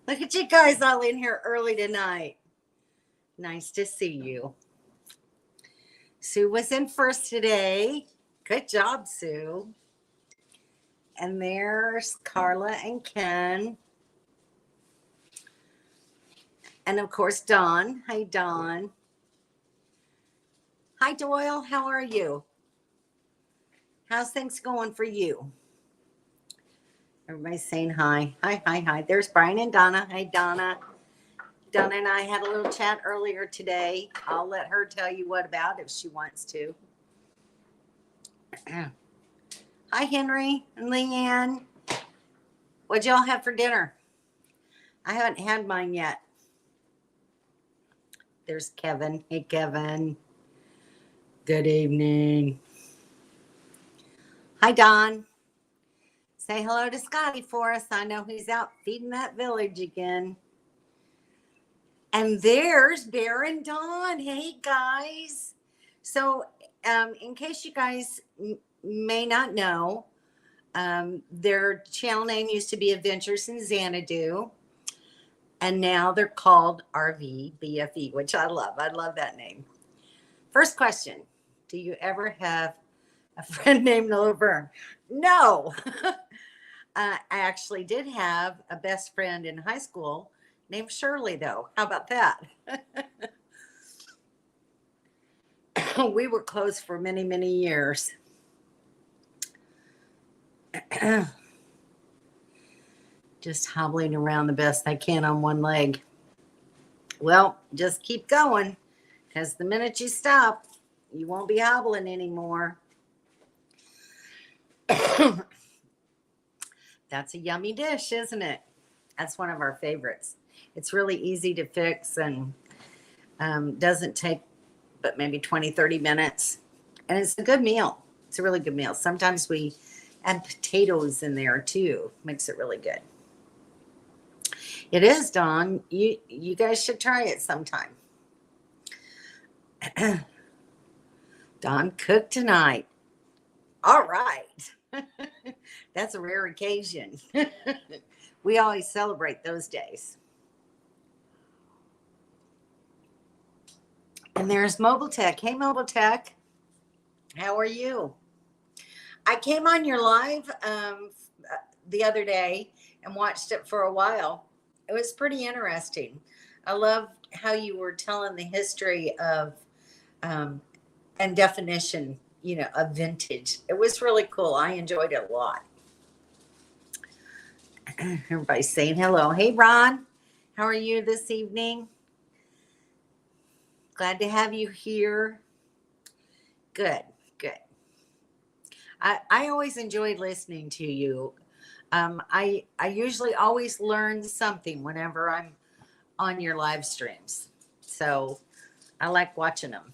Look at you guys all in here early tonight. Nice to see you. Sue was in first today. Good job, Sue. And there's Carla and Ken. And of course, Dawn. Hi, Dawn. Hi, Doyle. How are you? How's things going for you? Everybody's saying hi. Hi. There's Brian and Donna. Hi, Donna. Donna and I had a little chat earlier today. I'll let her tell you what about if she wants to. Hi, Henry and Leanne. What'd y'all have for dinner? I haven't had mine yet. There's Kevin. Hey, Kevin. Good evening. Hi, Don. Say hello to Scotty for us. I know he's out feeding that village again. And there's Bear and Dawn. Hey, guys. So, in case you guys may not know, their channel name used to be Adventures in Xanadu. And now they're called RV BFE, which I love. I love that name. First question. Do you ever have a friend named Laverne? No. I actually did have a best friend in high school named Shirley, though. How about that? We were close for many, many years. Just hobbling around the best I can on one leg. Well, just keep going, because the minute you stop, you won't be hobbling anymore. That's a yummy dish, isn't it? That's one of our favorites. It's really easy to fix and doesn't take but maybe 20, 30 minutes. And it's a good meal. It's a really good meal. Sometimes we add potatoes in there too. Makes it really good. It is, Dawn. You guys should try it sometime. Dawn cooked tonight. All right. That's a rare occasion. We always celebrate those days. And there's Mobile Tech. Hey, Mobile Tech. How are you? I came on your live the other day and watched it for a while. It was pretty interesting. I loved how you were telling the history of and definition, of vintage. It was really cool. I enjoyed it a lot. Everybody's saying hello. Hey, Ron. How are you this evening? Glad to have you here. Good. I always enjoyed listening to you. I usually always learn something whenever I'm on your live streams. So I like watching them.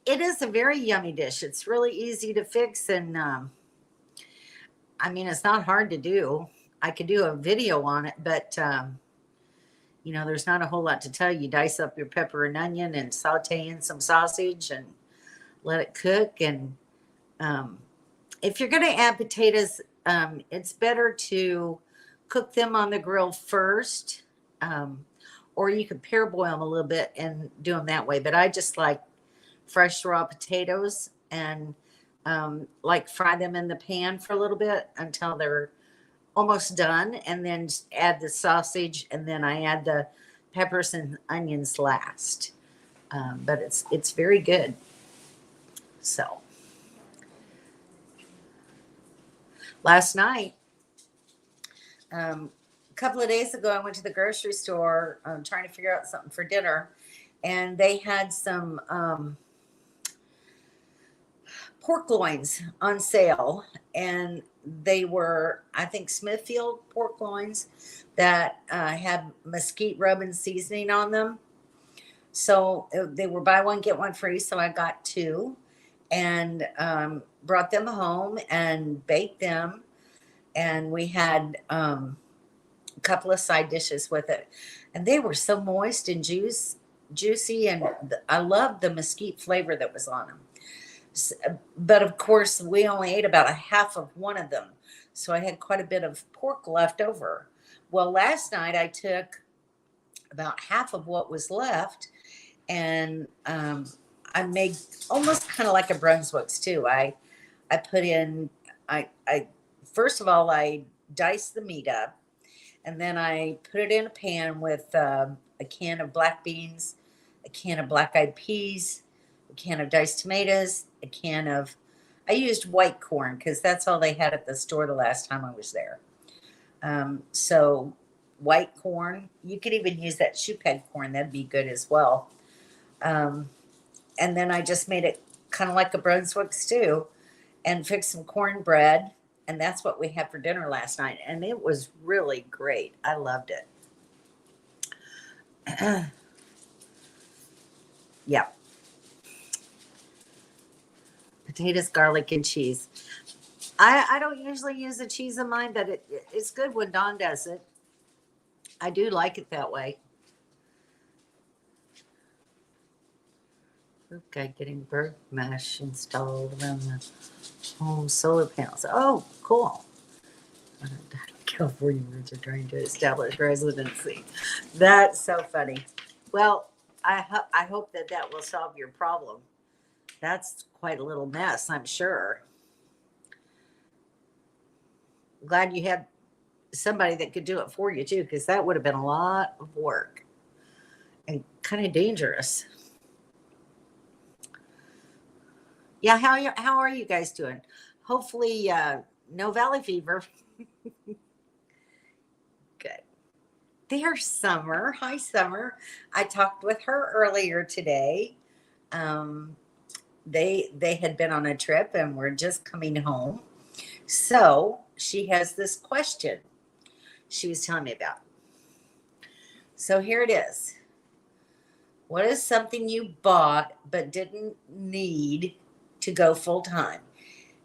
It is a very yummy dish. It's really easy to fix, and it's not hard to do. I could do a video on it, but there's not a whole lot to tell you. Dice up your pepper and onion and saute in some sausage and let it cook. And if you're going to add potatoes, it's better to cook them on the grill first, or you could parboil them a little bit and do them that way. But I just like fresh raw potatoes and fry them in the pan for a little bit until they're almost done, and then add the sausage, and then I add the peppers and onions last. But it's very good. So last night, a couple of days ago, I went to the grocery store trying to figure out something for dinner, and they had some pork loins on sale, and they were, I think, Smithfield pork loins that had mesquite rub and seasoning on them. So they were buy one, get one free. So I got two and brought them home and baked them. And we had a couple of side dishes with it. And they were so moist and juicy. And I loved the mesquite flavor that was on them. But of course, we only ate about a half of one of them. So I had quite a bit of pork left over. Well, last night I took about half of what was left, and I made almost kind of like a Brunswick stew. I put in I first of all I diced the meat up, and then I put it in a pan with a can of black beans, a can of black-eyed peas, a can of diced tomatoes, a can of I used white corn because that's all they had at the store the last time I was there. So white corn, you could even use that shoe peg corn, that'd be good as well. Um, and then I just made it kind of like a Brunswick stew and fixed some cornbread. And that's what we had for dinner last night. And it was really great. I loved it. Yeah. Potatoes, garlic, and cheese. I don't usually use the cheese in mine, but it's good when Dawn does it. I do like it that way. Okay, getting bird mesh installed around the home solar panels. Oh, cool. California roots are trying to establish residency. That's so funny. Well, I hope that will solve your problem. That's quite a little mess, I'm sure. Glad you had somebody that could do it for you too, because that would have been a lot of work and kind of dangerous. Yeah, how are you guys doing? Hopefully, no valley fever. Good. There's Summer. Hi, Summer. I talked with her earlier today. They had been on a trip and were just coming home. So she has this question she was telling me about. So here it is. What is something you bought but didn't need to go full time,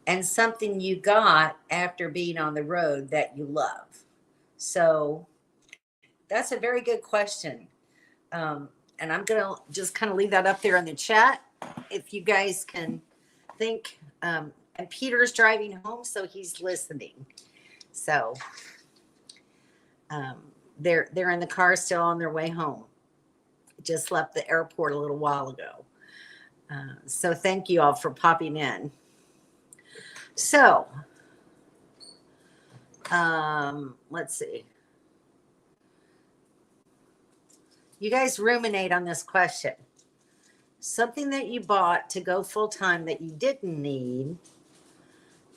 and something you got after being on the road that you love? So that's a very good question. And I'm going to just kind of leave that up there in the chat. If you guys can think, and Peter's driving home, so he's listening. So they're in the car still on their way home. Just left the airport a little while ago. So thank you all for popping in. So let's see. You guys ruminate on this question. Something that you bought to go full time that you didn't need,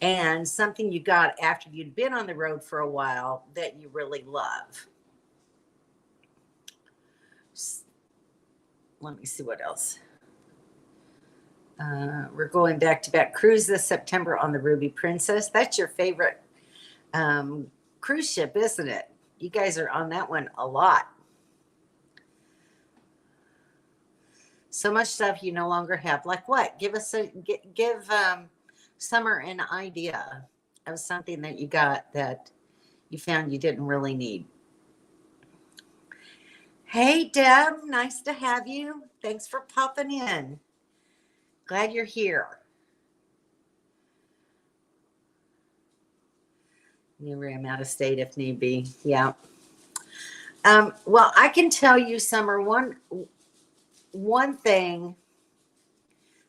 and something you got after you'd been on the road for a while that you really love. Let me see what else. We're going back-to-back cruise this September on the Ruby Princess. That's your favorite cruise ship, isn't it? You guys are on that one a lot. So much stuff you no longer have. Like what? Give Summer an idea of something that you got that you found you didn't really need. Hey, Deb, nice to have you. Thanks for popping in. Glad you're here. You ran out of state if need be. Yeah. Well, I can tell you, Summer, one thing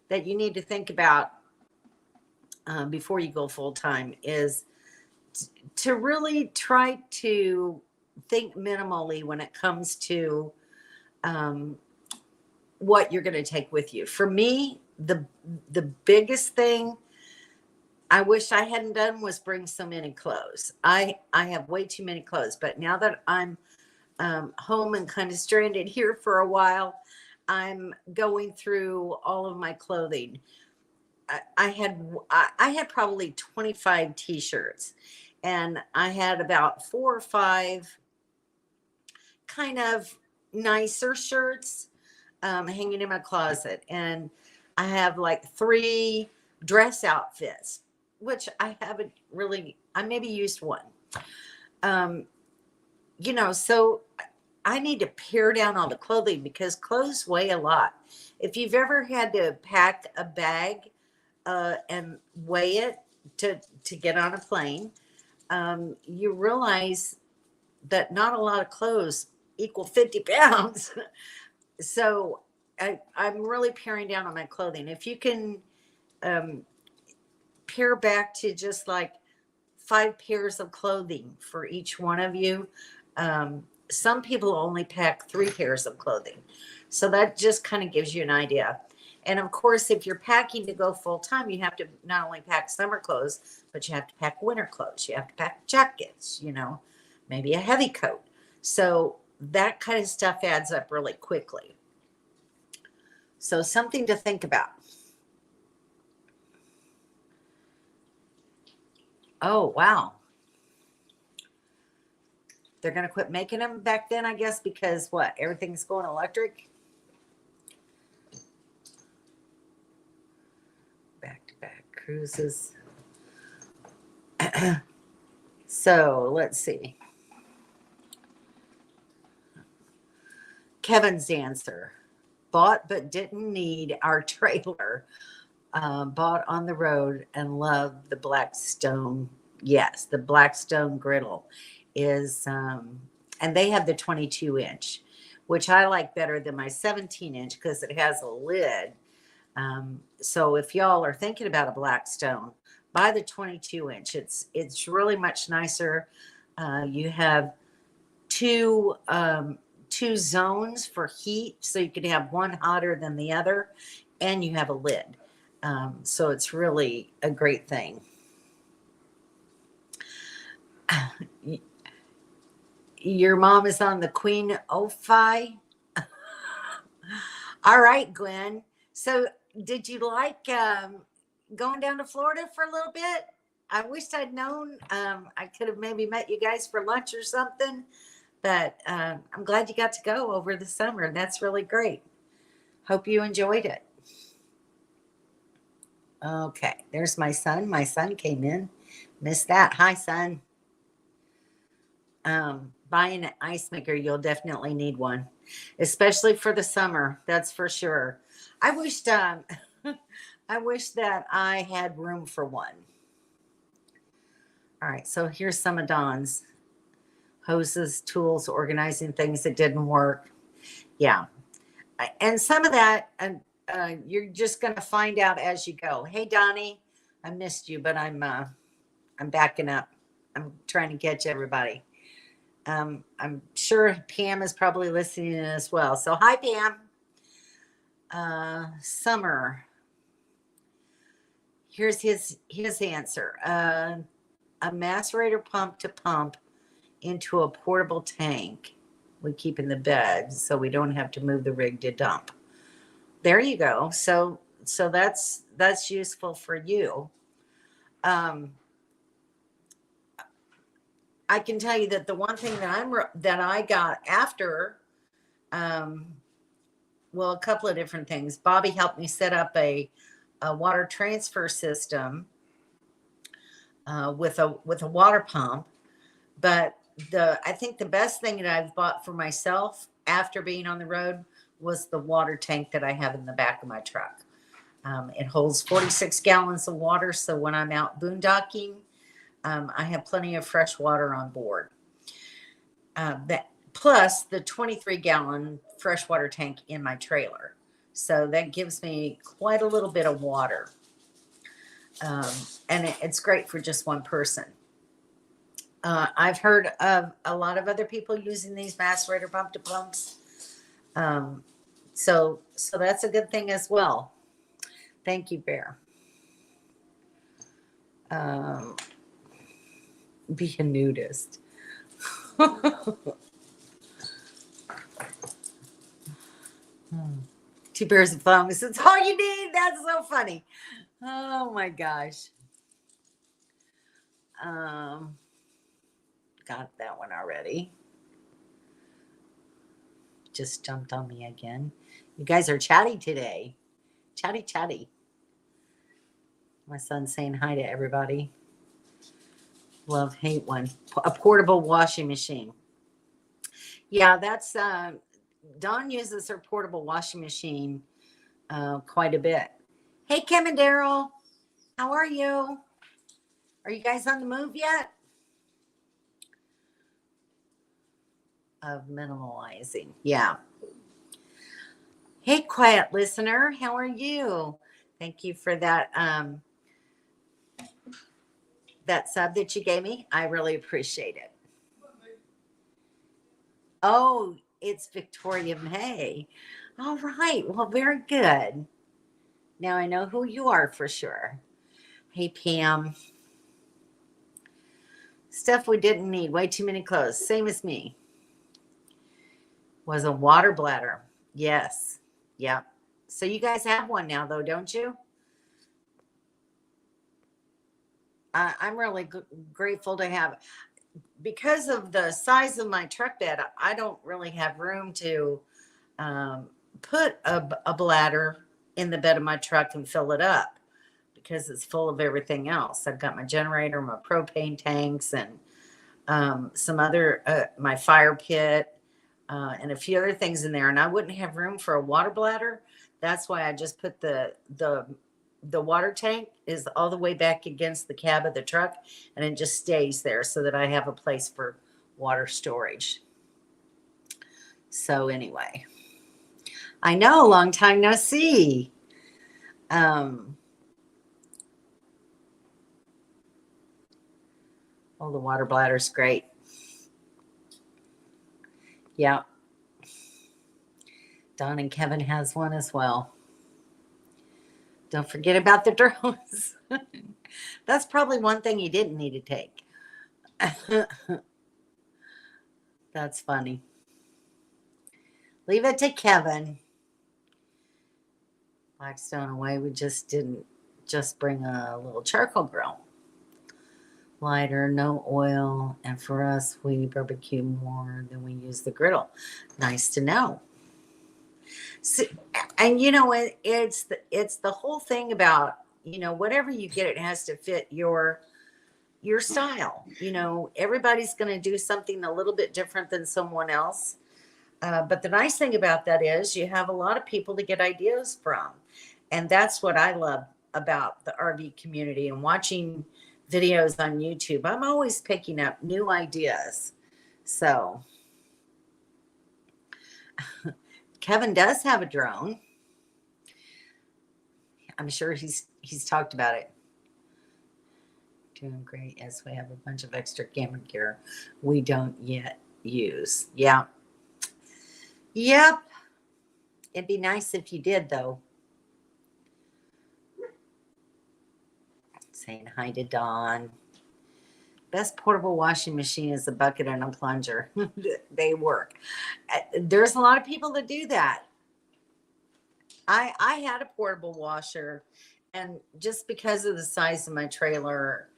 that you need to think about before you go full time is to really try to think minimally when it comes to what you're going to take with you. For me, the biggest thing I wish I hadn't done was bring so many clothes. I have way too many clothes, but now that I'm home and kind of stranded here for a while, I'm going through all of my clothing. I had probably 25 t-shirts, and I had about 4 or 5 kind of nicer shirts hanging in my closet, and I have like 3 dress outfits, which I haven't really, I maybe used one. So I need to pare down all the clothing because clothes weigh a lot. If you've ever had to pack a bag and weigh it to get on a plane, you realize that not a lot of clothes equal 50 pounds. So I'm really paring down on my clothing. If you can pare back to just like 5 pairs of clothing for each one of you. Some people only pack 3 pairs of clothing. So that just kind of gives you an idea. And of course, if you're packing to go full time, you have to not only pack summer clothes, but you have to pack winter clothes. You have to pack jackets, maybe a heavy coat. So that kind of stuff adds up really quickly. So something to think about. Oh, wow. They're going to quit making them back then, I guess, because what? Everything's going electric? Back-to-back cruises. So let's see. Kevin's answer. Bought but didn't need our trailer. Bought on the road and loved the Blackstone. Yes, the Blackstone Griddle is, and they have the 22-inch, which I like better than my 17-inch because it has a lid. So if y'all are thinking about a Blackstone, buy the 22-inch. It's really much nicer. You have two zones for heat, so you can have one hotter than the other, and you have a lid. So it's really a great thing. Your mom is on the Queen Ophi. All right, Gwen. So did you like going down to Florida for a little bit? I wished I'd known. I could have maybe met you guys for lunch or something. But I'm glad you got to go over the summer. That's really great. Hope you enjoyed it. Okay, there's my son. My son came in. Missed that. Hi, son. Buying an ice maker, you'll definitely need one, especially for the summer. That's for sure. I wished I wish that I had room for one. All right, so here's some of Dawn's hoses, tools, organizing things that didn't work. Yeah, and some of that, you're just going to find out as you go. Hey, Donnie, I missed you, but I'm backing up. I'm trying to catch everybody. I'm sure Pam is probably listening in as well. So hi, Pam. Summer. Here's his answer. A macerator pump to pump into a portable tank we keep in the bed so we don't have to move the rig to dump. There you go. So that's useful for you. I can tell you that the one thing that I got after, well, a couple of different things. Bobby helped me set up a water transfer system with a water pump. But I think the best thing that I've bought for myself after being on the road was the water tank that I have in the back of my truck. It holds 46 gallons of water, so when I'm out boondocking, I have plenty of fresh water on board. That plus the 23-gallon freshwater tank in my trailer. So that gives me quite a little bit of water. And it's great for just one person. I've heard of a lot of other people using these macerator pump to pumps. So that's a good thing as well. Thank you, Bear. Be a nudist. Two pairs of thumbs. That's all you need. That's so funny. Oh my gosh. Got that one already. Just jumped on me again. You guys are chatty today. Chatty. My son's saying hi to everybody. Love, hate one. A portable washing machine. Yeah, that's Dawn uses her portable washing machine quite a bit. Hey, Kim and Daryl, how are you? Are you guys on the move yet? of minimalizing. Yeah. Hey, quiet listener, how are you? Thank you for that that sub that you gave me. I really appreciate it. Oh, it's Victoria May. All right. Well, very good. Now I know who you are for sure. Hey, Pam. Stuff we didn't need. Way too many clothes. Same as me. Was a water bladder. Yes. Yep. So you guys have one now, though, don't you? I'm really grateful to have it. Because of the size of my truck bed, I don't really have room to put a bladder in the bed of my truck and fill it up because it's full of everything else. I've got my generator, my propane tanks, and some other, my fire pit, and a few other things in there. And I wouldn't have room for a water bladder. That's why I just put the water tank is all the way back against the cab of the truck, and it just stays there so that I have a place for water storage. So anyway, I know, long time no see. Oh, the water bladder's great. Yeah. Don and Kevin has one as well. Don't forget about the drones. That's probably one thing you didn't need to take. That's funny. Leave it to Kevin. Blackstone away. We just didn't just bring a little charcoal grill. Lighter, no oil, and for us, we barbecue more than we use the griddle. Nice to know. So, and you know, it's the whole thing about, you know, whatever you get, it has to fit your style. You know, everybody's going to do something a little bit different than someone else. But the nice thing about that is you have a lot of people to get ideas from. And that's what I love about the RV community and watching videos on YouTube. I'm always picking up new ideas. So Kevin does have a drone. I'm sure he's talked about it. Doing great. Yes, we have a bunch of extra camera gear we don't yet use. Yeah. Yep. It'd be nice if you did, though. Saying hi to Dawn. Best portable washing machine is a bucket and a plunger. They work. There's a lot of people that do that. I had a portable washer, and just because of the size of my trailer,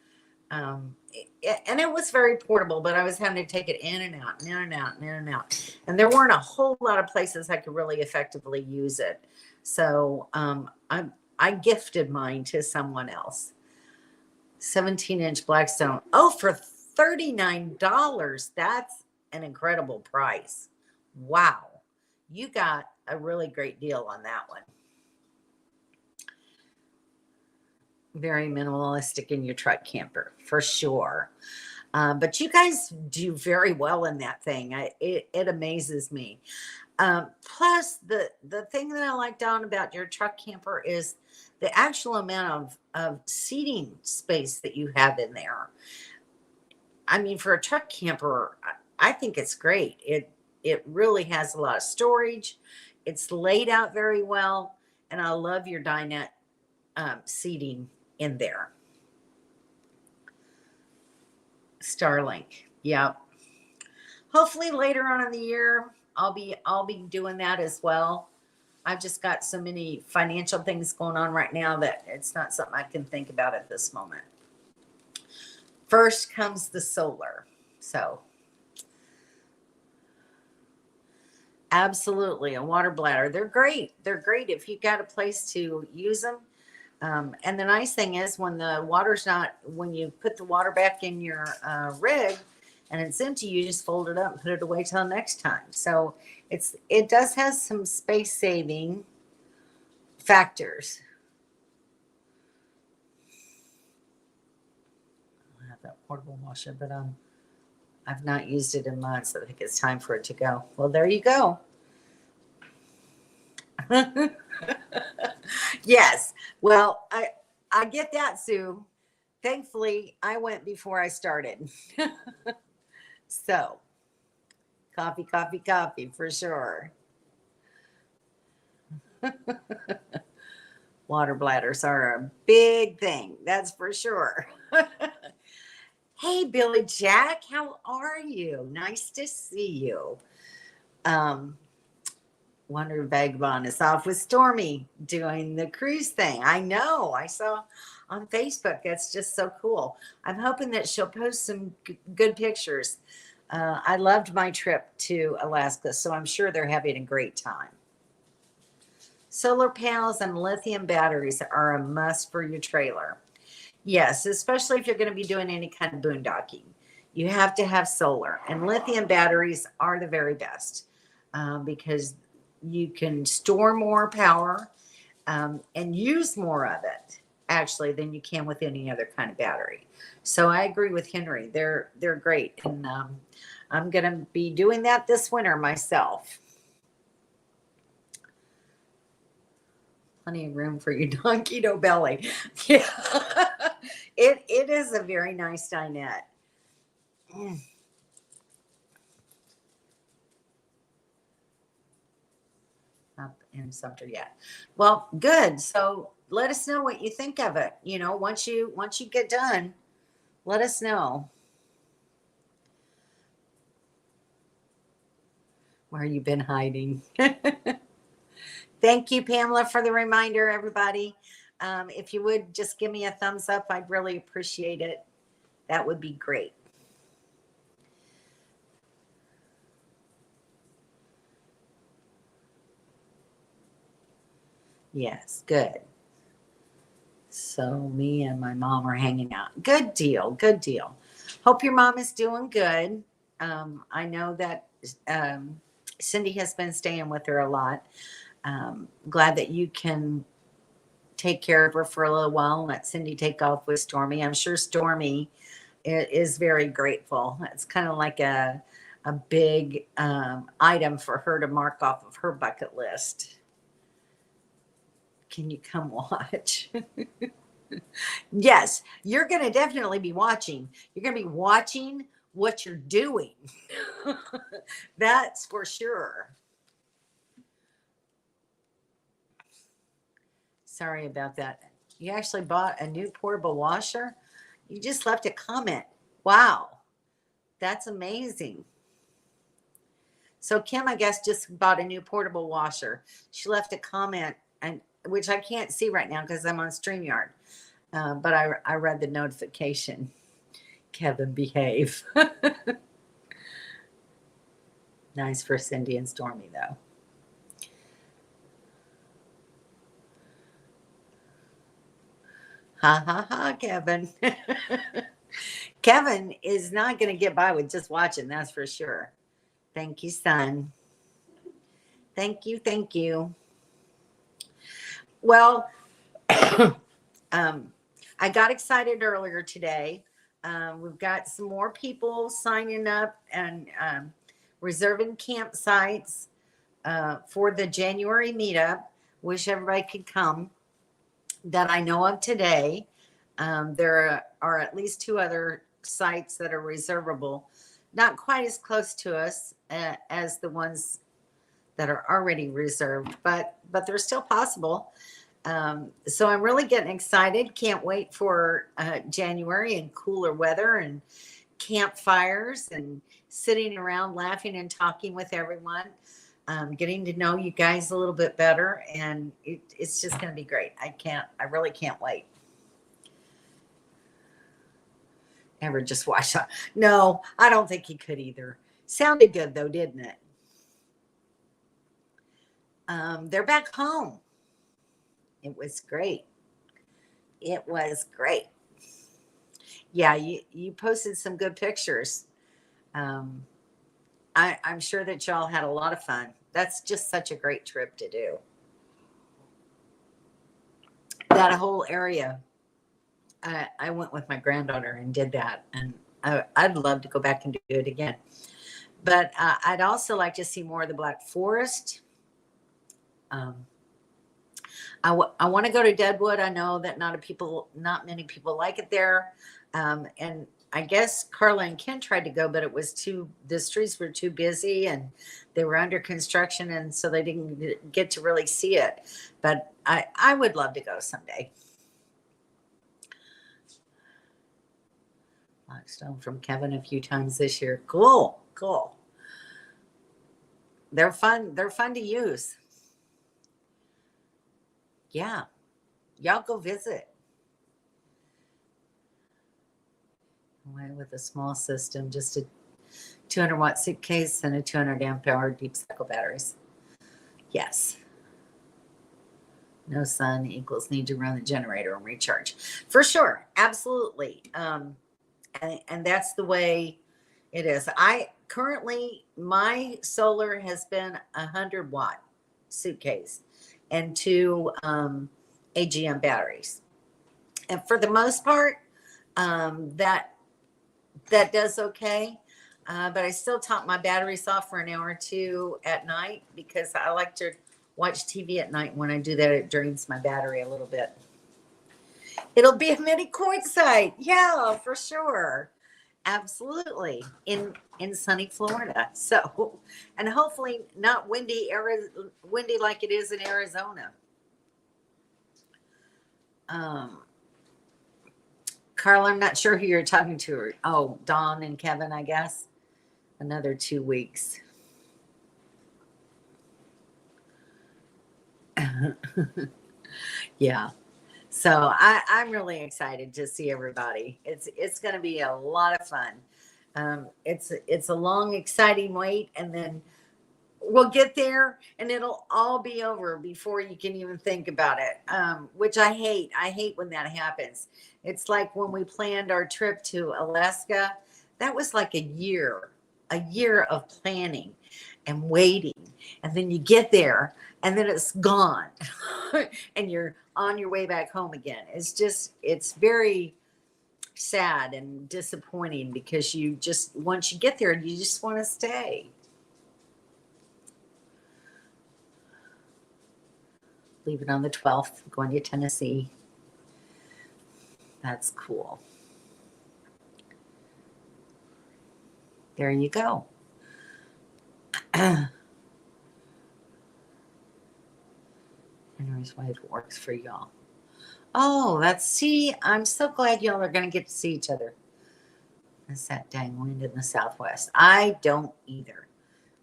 and it was very portable, but I was having to take it in and out, and in and out, and in and out. And there weren't a whole lot of places I could really effectively use it. So I gifted mine to someone else. 17-inch Blackstone. Oh, for $39. That's an incredible price. Wow. You got a really great deal on that one. Very minimalistic in your truck camper, for sure. But you guys do very well in that thing. It amazes me. Plus, the thing that I like, Don, about your truck camper is the actual amount of seating space that you have in there. I mean, for a truck camper, I think it's great. It really has a lot of storage. It's laid out very well, and I love your dinette seating in there. Starlink, yeah. Hopefully later on in the year, I'll be doing that as well. I've just got so many financial things going on right now that it's not something I can think about at this moment. First comes the solar. So absolutely, a water bladder. They're great. They're great if you've got a place to use them. And the nice thing is when you put the water back in your rig and it's empty, you just fold it up and put it away till next time. So it does have some space saving factors. I have that portable washer, but I've not used it in months. I think it's time for it to go. Well, there you go. Yes. Well, I get that, Sue. Thankfully, I went before I started. So, coffee, coffee, coffee for sure. Water bladders are a big thing. That's for sure. Hey, Billy Jack, how are you? Nice to see you. Wonder Vagabond is off with Stormy doing the cruise thing. I know. I saw on Facebook. That's just so cool. I'm hoping that she'll post some good pictures. I loved my trip to Alaska, so I'm sure they're having a great time. Solar panels and lithium batteries are a must for your trailer. Yes, especially if you're going to be doing any kind of boondocking. You have to have solar, and lithium batteries are the very best because you can store more power and use more of it actually than you can with any other kind of battery. So I agree with Henry. They're great, and I'm going to be doing that this winter myself. Plenty of room for your Donketo belly. Yeah, it is a very nice dinette. Up in Sumter yet. Well, good. So let us know what you think of it. You know, once you get done, let us know. Where you been hiding? Thank you, Pamela, for the reminder, everybody. If you would just give me a thumbs up, I'd really appreciate it. That would be great. Yes, good. So me and my mom are hanging out. Good deal. Good deal. Hope your mom is doing good. I know that Cindy has been staying with her a lot. Glad that you can take care of her for a little while and let Cindy take off with Stormy. I'm sure Stormy is very grateful. It's kind of like a big item for her to mark off of her bucket list. Can you come watch? Yes, you're going to definitely be watching. You're going to be watching what you're doing. That's for sure. Sorry about that. You actually bought a new portable washer? You just left a comment. Wow, that's amazing. So Kim, I guess, just bought a new portable washer. She left a comment, and which I can't see right now because I'm on StreamYard. But I read the notification. Kevin, behave. Nice for Cindy and Stormy, though. Ha ha ha, Kevin. Kevin is not going to get by with just watching, that's for sure. Thank you, son. Thank you. Thank you. Well, I got excited earlier today. We've got some more people signing up and reserving campsites for the January meetup. Wish everybody could come that I know of today. There are at least 2 other sites that are reservable, not quite as close to us as the ones that are already reserved, but they're still possible. So I'm really getting excited. Can't wait for January and cooler weather and campfires and sitting around laughing and talking with everyone, getting to know you guys a little bit better. And it's just going to be great. I really can't wait. Ever just watch that? No, I don't think he could either. Sounded good though, didn't it? They're back home. It was great. It was great. Yeah, you posted some good pictures. I'm sure that y'all had a lot of fun. That's just such a great trip to do. That whole area. I went with my granddaughter and did that, and I'd love to go back and do it again. But I'd also like to see more of the Black Forest. I want to go to Deadwood. I know that not many people like it there. And I guess Carla and Ken tried to go, but the streets were too busy and they were under construction. And so they didn't get to really see it. But I would love to go someday. Blackstone from Kevin a few times this year. Cool. They're fun to use. Yeah. Y'all go visit. Away with a small system, just a 200-watt suitcase and a 200 amp hour deep cycle batteries. Yes. No sun equals need to run the generator and recharge. For sure. Absolutely. And that's the way it is. Currently, my solar has been 100-watt suitcase and 2 AGM batteries. And for the most part, that does okay. But I still top my batteries off for an hour or 2 at night because I like to watch TV at night. When I do that, it drains my battery a little bit. It'll be a mini quartzite. Yeah, for sure. Absolutely. In sunny Florida. So, and hopefully not windy like it is in Arizona. Carl, I'm not sure who you're talking to. Oh, Dawn and Kevin, I guess. Another 2 weeks. Yeah. So I'm really excited to see everybody. It's going to be a lot of fun. It's a long, exciting wait, and then we'll get there, and it'll all be over before you can even think about it. Which I hate. I hate when that happens. It's like when we planned our trip to Alaska. That was like a year of planning and waiting, and then you get there, and then it's gone, and you're on your way back home again. It's very sad and disappointing because once you get there, you just want to stay. Leaving on the 12th, going to Tennessee. That's cool. There you go. Henry's wife works for y'all. Oh, I'm so glad y'all are going to get to see each other. It's that dang wind in the southwest. I don't either.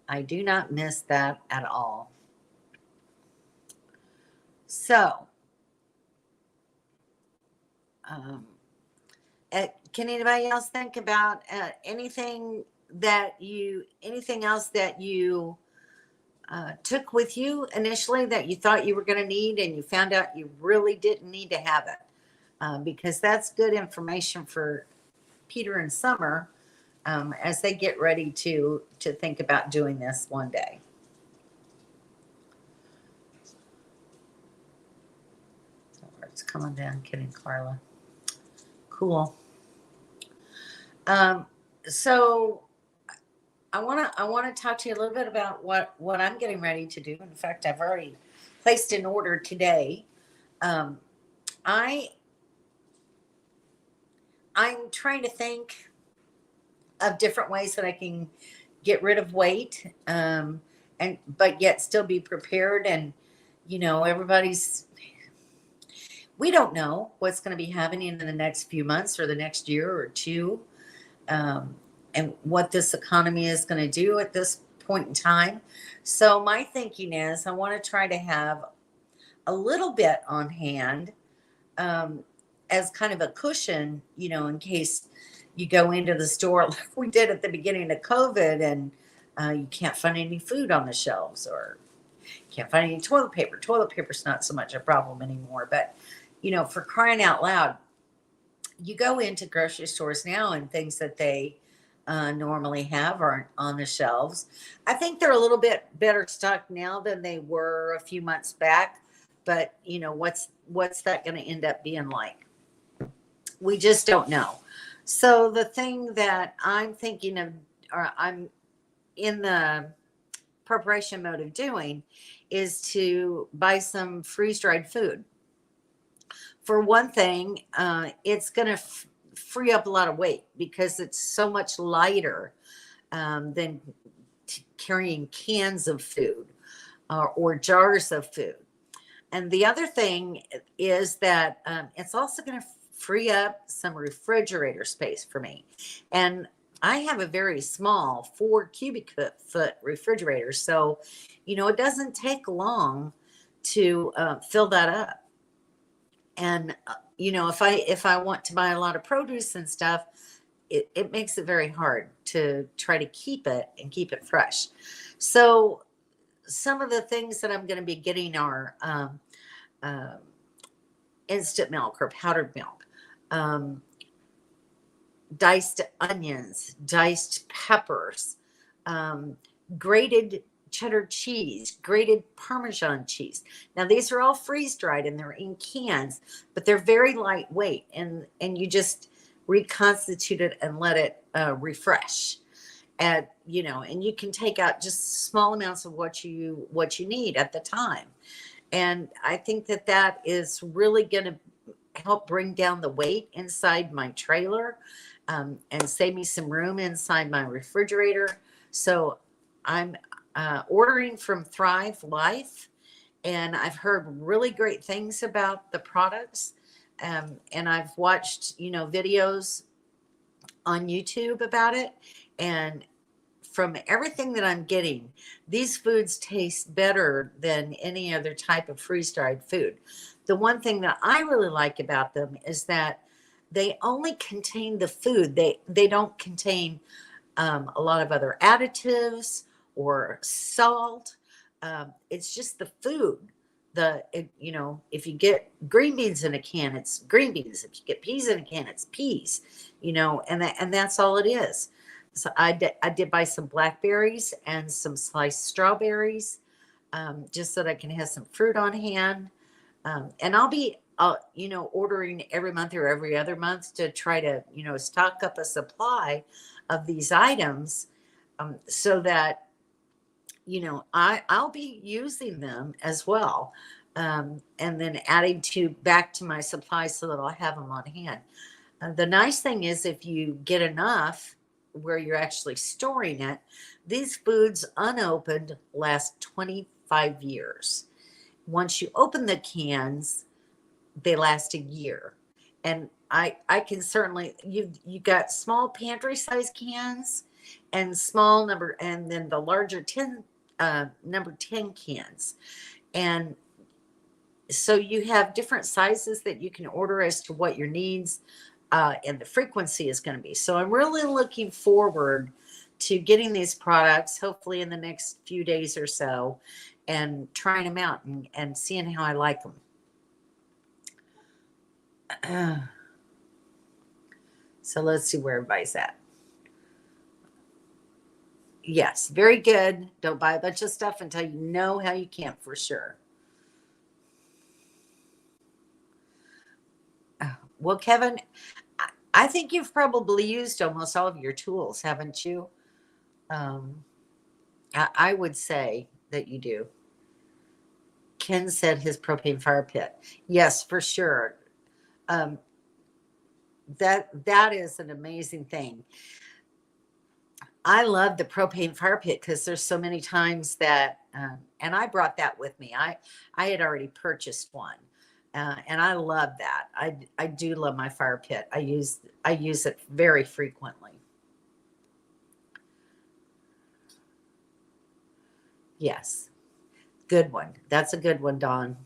I do not miss that at all. So, can anybody else think about anything else that you took with you initially that you thought you were going to need and you found out you really didn't need to have it? Because that's good information for Peter and Summer as they get ready to think about doing this one day. So it's coming down, kidding, Carla. Cool. So I want to talk to you a little bit about what I'm getting ready to do. In fact, I've already placed an order today. I'm trying to think of different ways that I can get rid of weight, but yet still be prepared. And we don't know what's going to be happening in the next few months or the next year or two. And what this economy is going to do at this point in time. So my thinking is I want to try to have a little bit on hand as kind of a cushion, in case you go into the store like we did at the beginning of COVID and you can't find any food on the shelves or can't find any toilet paper. Toilet paper's not so much a problem anymore, but, for crying out loud, you go into grocery stores now and things that they normally have aren't on the shelves. I think they're a little bit better stocked now than they were a few months back, but what's that going to end up being like? We just don't know. So the thing that I'm thinking of, or I'm in the preparation mode of doing, is to buy some freeze-dried food. For one thing, it's going to free up a lot of weight because it's so much lighter than carrying cans of food or jars of food. And the other thing is that it's also going to free up some refrigerator space for me. And I have a very small 4 cubic foot refrigerator. So, it doesn't take long to fill that up. And, if I want to buy a lot of produce and stuff, it makes it very hard to try to keep it fresh. So some of the things that I'm going to be getting are uh, instant milk or powdered milk, um, diced onions, diced peppers, um, grated cheddar cheese, grated Parmesan cheese. Now these are all freeze dried and they're in cans, but they're very lightweight, and you just reconstitute it and let it refresh. And you can take out just small amounts of what you need at the time. And I think that is really going to help bring down the weight inside my trailer, and save me some room inside my refrigerator. So I'm ordering from Thrive Life, and I've heard really great things about the products. And I've watched, videos on YouTube about it. And from everything that I'm getting, these foods taste better than any other type of freeze-dried food. The one thing that I really like about them is that they only contain the food. They don't contain a lot of other additives or salt. It's just the food. If you get green beans in a can, it's green beans. If you get peas in a can, it's peas. And that's all it is. So I did buy some blackberries and some sliced strawberries, just so that I can have some fruit on hand. And I'll be, ordering every month or every other month to try to, stock up a supply of these items, so that, I'll be using them as well. And then adding back to my supply so that I'll have them on hand. The nice thing is if you get enough where you're actually storing it, these foods unopened last 25 years. Once you open the cans, they last a year. And I can certainly, you got small pantry size cans and and then the larger number 10 cans. And so you have different sizes that you can order as to what your needs and the frequency is going to be. So I'm really looking forward to getting these products, hopefully in the next few days or so, and trying them out and seeing how I like them. So let's see where everybody's at. Yes, very good. Don't buy a bunch of stuff until you know how you can't for sure. Well, Kevin, I think you've probably used almost all of your tools, haven't you? I would say that you do. Ken said his propane fire pit. Yes, for sure. That is an amazing thing. I love the propane fire pit because there's so many times that, and I brought that with me. I had already purchased one, and I love that. I do love my fire pit. I use it very frequently. Yes, good one. That's a good one, Dawn.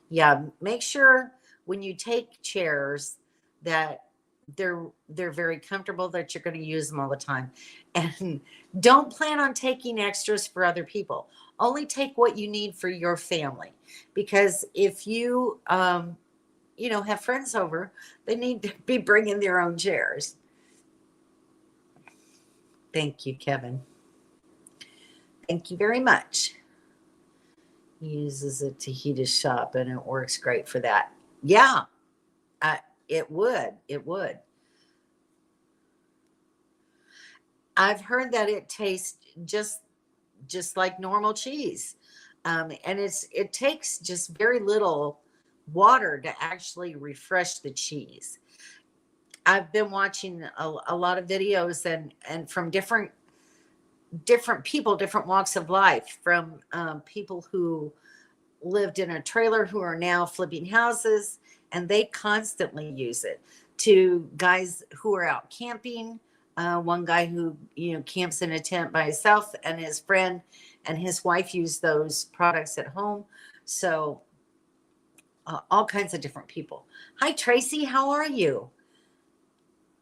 Yeah, make sure when you take chairs that they're very comfortable, that you're going to use them all the time. And don't plan on taking extras for other people. Only take what you need for your family, because if you have friends over, they need to be bringing their own chairs. Thank you, Kevin. Thank you very much. He uses it to heat his shop, and it works great for that. Yeah, it would. It would. I've heard that it tastes just like normal cheese. And it takes just very little water to actually refresh the cheese. I've been watching a lot of videos and from different people, different walks of life, from people who lived in a trailer who are now flipping houses, and they constantly use it, to guys who are out camping. One guy who camps in a tent by himself, and his friend and his wife use those products at home. So all kinds of different people. Hi Tracy, how are you?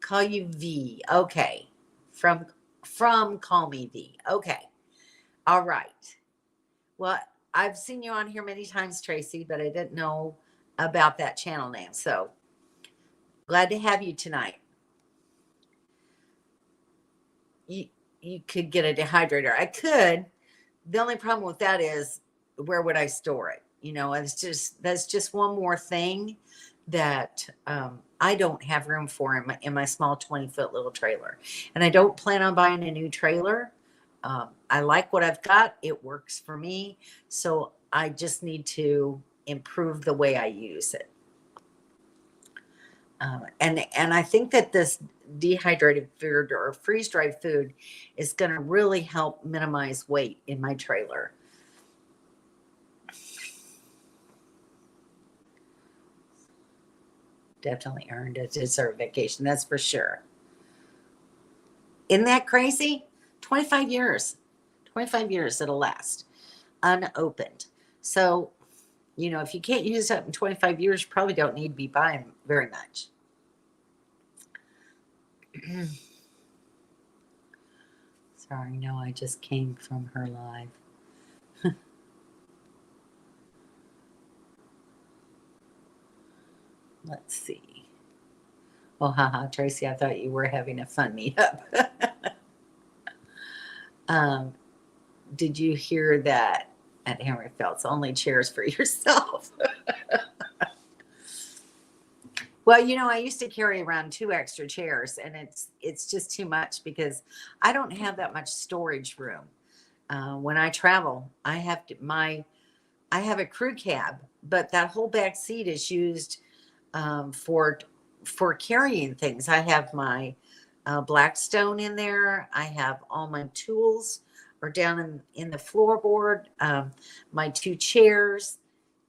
Call you V. Okay. From Call Me V. Okay. All right. Well, I've seen you on here many times, Tracy, but I didn't know about that channel name. So glad to have you tonight. You could get a dehydrator. I could. The only problem with that is, where would I store it? That's just one more thing that I don't have room for in my small 20-foot little trailer. And I don't plan on buying a new trailer. I like what I've got. It works for me. So I just need to improve the way I use it. And I think that this dehydrated food or freeze-dried food is going to really help minimize weight in my trailer. Definitely earned a dessert vacation, that's for sure. Isn't that crazy? 25 years. 25 years it'll last, unopened. So, if you can't use it in 25 years, you probably don't need to be buying very much. Sorry, no, I just came from her live. Let's see. Oh, haha, Tracy, I thought you were having a fun meetup. Did you hear that at Henry Felt's? Only chairs for yourself. Well, I used to carry around 2 extra chairs, and it's just too much because I don't have that much storage room. When I travel, I have a crew cab, but that whole back seat is used for carrying things. I have my Blackstone in there. I have all my tools are down in the floorboard. My 2 chairs,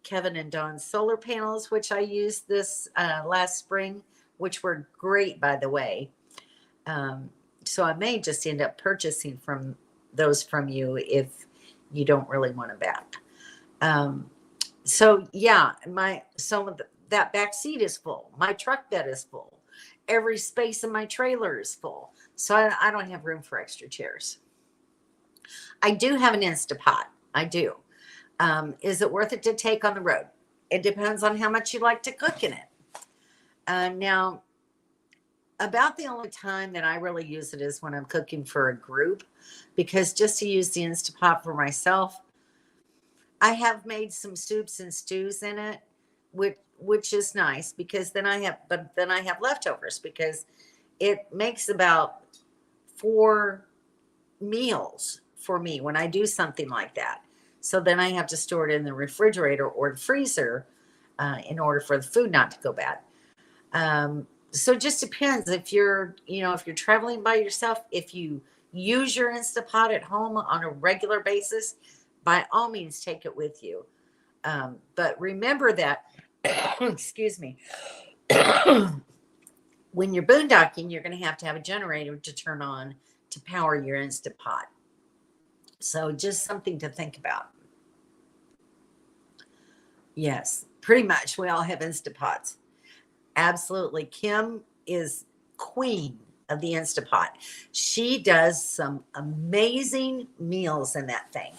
Kevin and Dawn's solar panels, which I used this last spring, which were great, by the way. So I may just end up purchasing those from you if you don't really want them back. So yeah, that back seat is full. My truck bed is full. Every space in my trailer is full. So I don't have room for extra chairs. I do have an Instapot. I do. Is it worth it to take on the road? It depends on how much you like to cook in it. Now, about the only time that I really use it is when I'm cooking for a group, because just to use the Instapot for myself, I have made some soups and stews in it, which is nice, because then I have leftovers, because it makes about 4 meals for me when I do something like that. So then I have to store it in the refrigerator or the freezer in order for the food not to go bad. So it just depends if you're traveling by yourself. If you use your Instapot at home on a regular basis, by all means take it with you. But remember that, excuse me, when you're boondocking, you're going to have a generator to turn on to power your Instapot. So just something to think about. Yes, pretty much. We all have Instapots. Absolutely. Kim is queen of the Instapot. She does some amazing meals in that thing.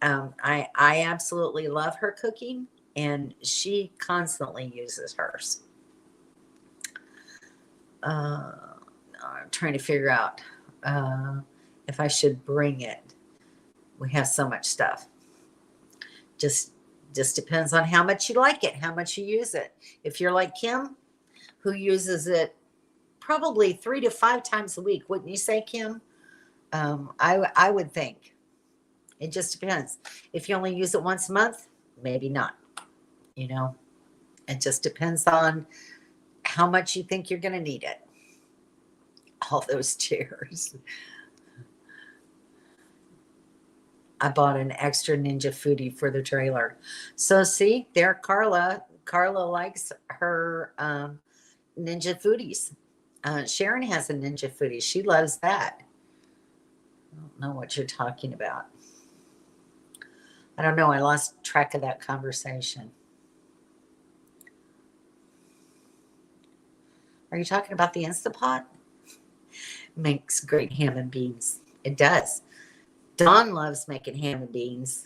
I absolutely love her cooking, and she constantly uses hers. I'm trying to figure out if I should bring it. We have so much stuff. Just depends on how much you like it, how much you use it. If you're like Kim, who uses it probably 3 to 5 times a week, wouldn't you say, Kim? I would think. It just depends. If you only use it once a month, maybe not. You know, it just depends on how much you think you're going to need it. All those chairs. I bought an extra Ninja Foodie for the trailer. So see, there, Carla. Carla likes her Ninja Foodies. Sharon has a Ninja Foodie. She loves that. I don't know what you're talking about. I don't know. I lost track of that conversation. Are you talking about the Instapot? Makes great ham and beans. It does. Dawn loves making ham and beans.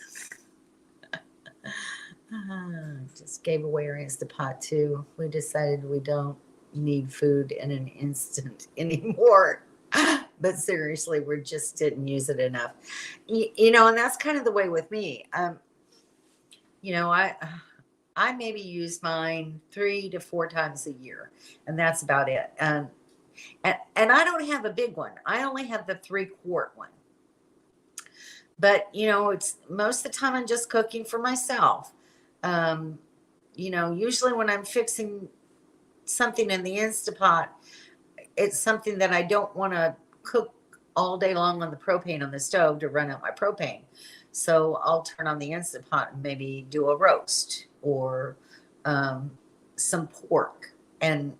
Just gave away our Instapot too. We decided we don't need food in an instant anymore. But seriously, we just didn't use it enough. You know, and that's kind of the way with me. You know, I maybe use mine 3 to 4 times a year, and that's about it. And I don't have a big one. I only have the 3-quart one. But, you know, it's most of the time I'm just cooking for myself. You know, usually when I'm fixing something in the Instapot, it's something that I don't want to cook all day long on the propane on the stove to run out my propane. So I'll turn on the Instapot and maybe do a roast or some pork and,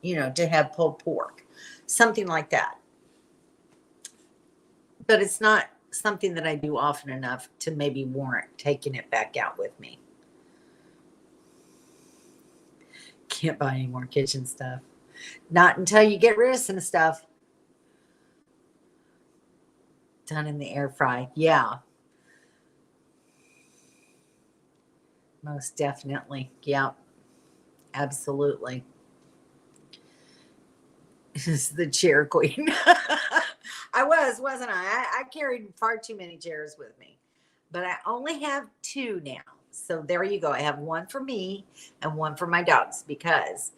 you know, to have pulled pork, something like that. But it's not something that I do often enough to maybe warrant taking it back out with me. Can't buy any more kitchen stuff. Not until you get rid of some stuff. Done in the air fry. Yeah. Most definitely. Yeah. Absolutely. This is the chair queen. I wasn't I? I carried far too many chairs with me. But I only have 2 now. So there you go. I have one for me and one for my dogs because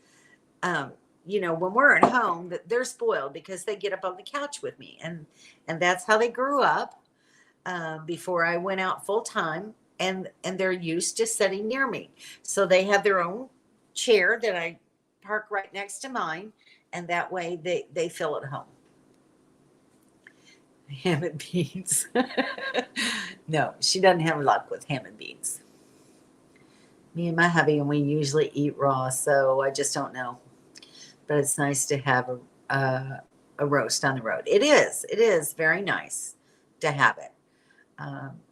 you know, when we're at home, they're spoiled because they get up on the couch with me, and that's how they grew up before I went out full time, and they're used to sitting near me. So they have their own chair that I park right next to mine, and that way they feel at home. Ham and beans. No, she doesn't have luck with ham and beans. Me and my hubby, and we usually eat raw, so I just don't know. But it's nice to have a roast on the road. It is very nice to have it.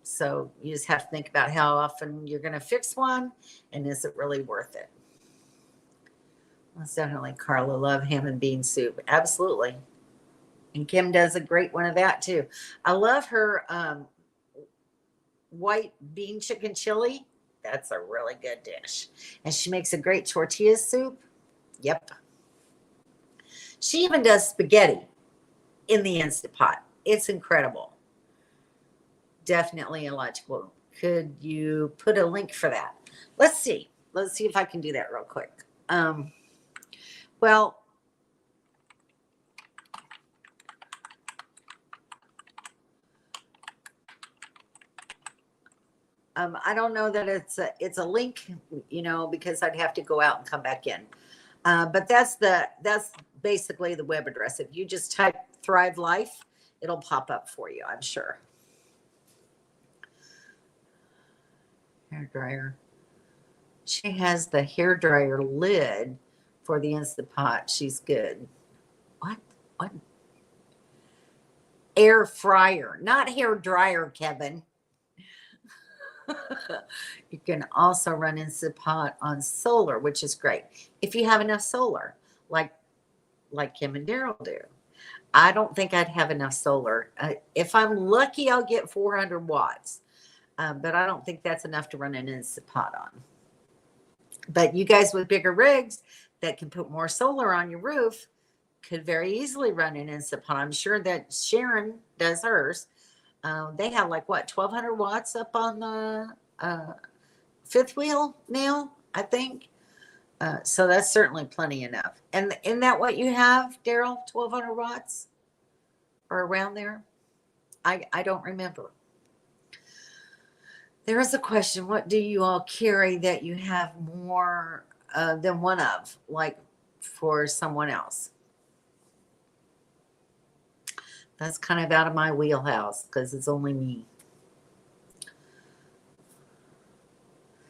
So you just have to think about how often you're going to fix one, and is it really worth it? That's definitely Carla love ham and bean soup. Absolutely. And Kim does a great one of that too. I love her white bean chicken chili. That's a really good dish. And she makes a great tortilla soup. Yep. She even does spaghetti in the Instapot. It's incredible. Definitely illogical. Could you put a link for that? Let's see. Let's see if I can do that real quick. Well, I don't know that it's a link, you know, because I'd have to go out and come back in. But that's basically the web address. If you just type Thrive Life, it'll pop up for you, I'm sure. Hair dryer. She has the hair dryer lid for the Instapot. She's good. What? Air fryer, not hair dryer, Kevin. You can also run Instapot on solar, which is great if you have enough solar, like Kim and Daryl do. I don't think I'd have enough solar. If I'm lucky, I'll get 400 watts, but I don't think that's enough to run an Instapot on. But you guys with bigger rigs that can put more solar on your roof could very easily run an Instapot. I'm sure that Sharon does hers. They have like what, 1,200 watts up on the fifth wheel now, I think. So that's certainly plenty enough. And isn't that what you have, Daryl? 1,200 watts or around there? I don't remember. There is a question. What do you all carry that you have more than one of, like for someone else? That's kind of out of my wheelhouse because it's only me.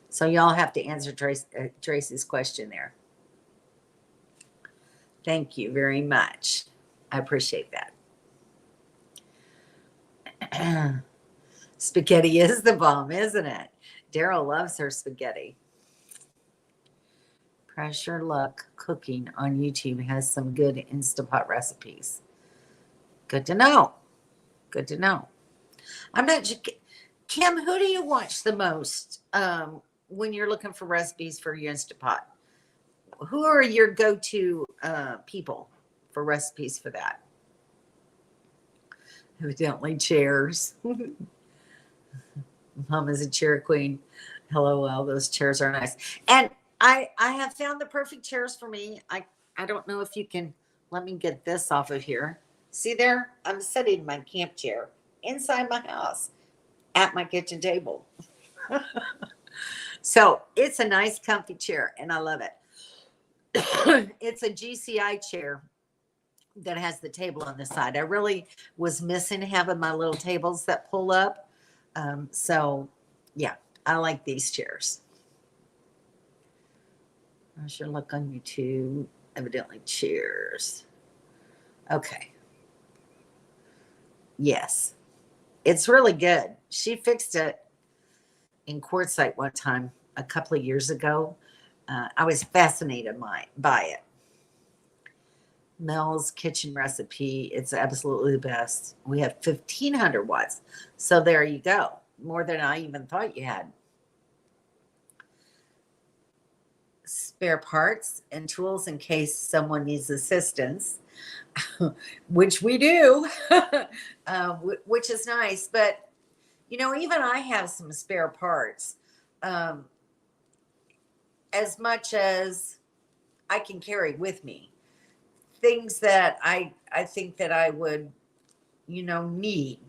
So y'all have to answer Tracy's question there. Thank you very much. I appreciate that. Spaghetti is the bomb, isn't it? Daryl loves her spaghetti. Pressure Luck Cooking on YouTube has some good Instapot recipes. Good to know. Good to know. I'm not, Kim, who do you watch the most when you're looking for recipes for your Instapot? Who are your go-to people for recipes for that? Evidently chairs. Mom is a chair queen. Hello, well, those chairs are nice. And I have found the perfect chairs for me. I don't know if you can, let me get this off of here. See there? I'm sitting in my camp chair inside my house at my kitchen table. So it's a nice comfy chair and I love it. It's a GCI chair that has the table on the side. I really was missing having my little tables that pull up. So yeah, I like these chairs. I should look on YouTube. Evidently chairs. Okay. Yes. It's really good. She fixed it in Quartzsite one time a couple of years ago. I was fascinated by it. Mel's kitchen recipe. It's absolutely the best. We have 1,500 watts. So there you go. More than I even thought you had. Spare parts and tools in case someone needs assistance, which we do, which is nice. But, you know, even I have some spare parts. As much as I can carry with me. Things that I think that I would, you know, need.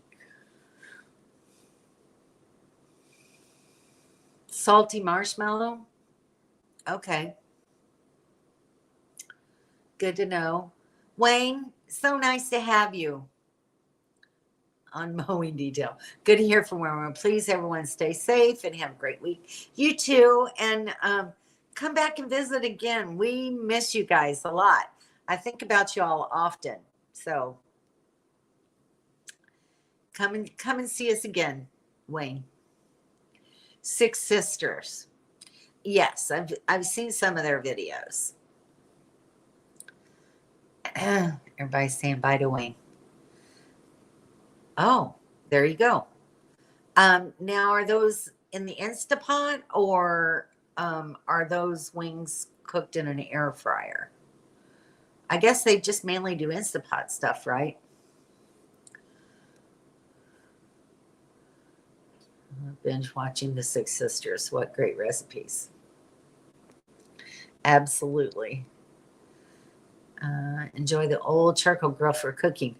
Salty marshmallow. Okay. Good to know. Wayne, so nice to have you on Mowing Detail. Good to hear from everyone. Please, everyone, stay safe and have a great week. You too. And come back and visit again. We miss you guys a lot. I think about you all often. So come and see us again, Wayne. Six Sisters. Yes, I've seen some of their videos. Everybody's saying bye to Wayne. Oh, there you go. Now, are those in the Instapot or are those wings cooked in an air fryer? I guess they just mainly do Instapot stuff, right? Binge watching the Six Sisters. What great recipes. Absolutely. Enjoy the old charcoal grill for cooking.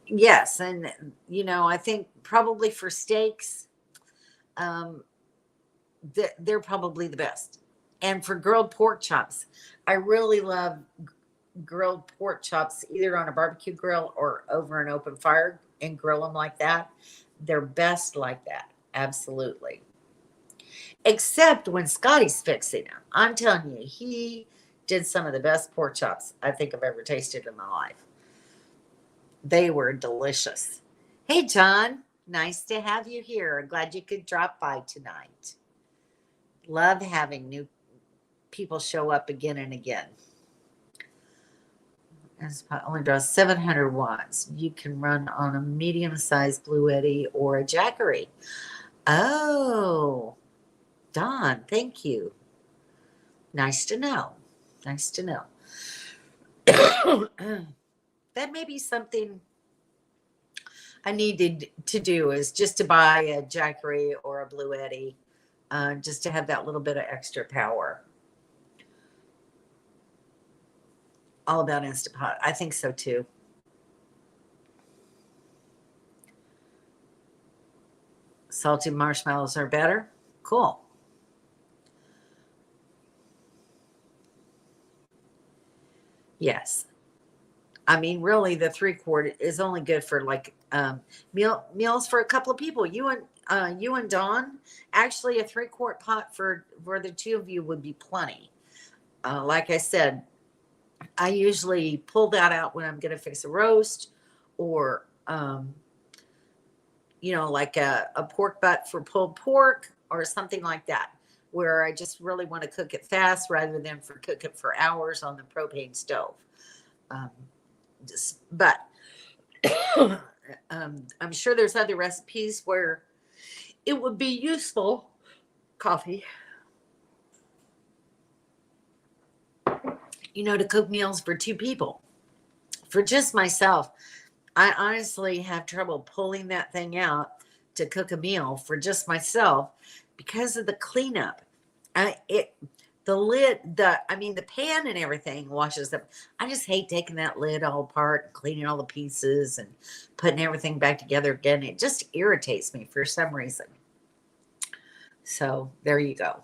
Yes, and you know, I think probably for steaks, they're probably the best. And for grilled pork chops, I really love grilled pork chops either on a barbecue grill or over an open fire and grill them like that. They're best like that. Absolutely. Except when Scotty's fixing them. I'm telling you, he did some of the best pork chops I think I've ever tasted in my life. They were delicious. Hey, John, nice to have you here. Glad you could drop by tonight. Love having new people show up again and again. Only draws 700 watts. You can run on a medium-sized Bluetti or a Jackery. Oh, Don, thank you. Nice to know. Nice to know. That may be something I needed to do, is just to buy a Jackery or a Bluetti, just to have that little bit of extra power. All about Instapot. I think so too. Salted marshmallows are better. Cool. Yes. I mean, really, the 3-quart is only good for like meals for a couple of people. You and Dawn, actually, a 3-quart pot for the two of you would be plenty. Like I said, I usually pull that out when I'm going to fix a roast, or like a pork butt for pulled pork or something like that, where I just really want to cook it fast rather than cook it for hours on the propane stove. But I'm sure there's other recipes where it would be useful. Coffee. To cook meals for 2 people. For just myself, I honestly have trouble pulling that thing out to cook a meal for just myself because of the cleanup. The lid, the pan and everything washes up. I just hate taking that lid all apart and cleaning all the pieces and putting everything back together again. It just irritates me for some reason. So there you go.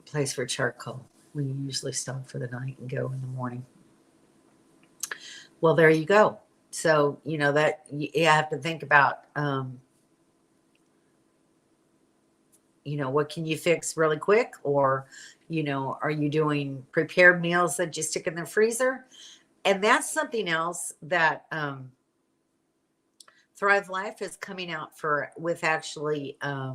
Place for charcoal. We usually stop for the night and go in the morning. Well, there you go. So, that you have to think about, what can you fix really quick? Or, are you doing prepared meals that you stick in the freezer? And that's something else that Thrive Life is coming out with actually a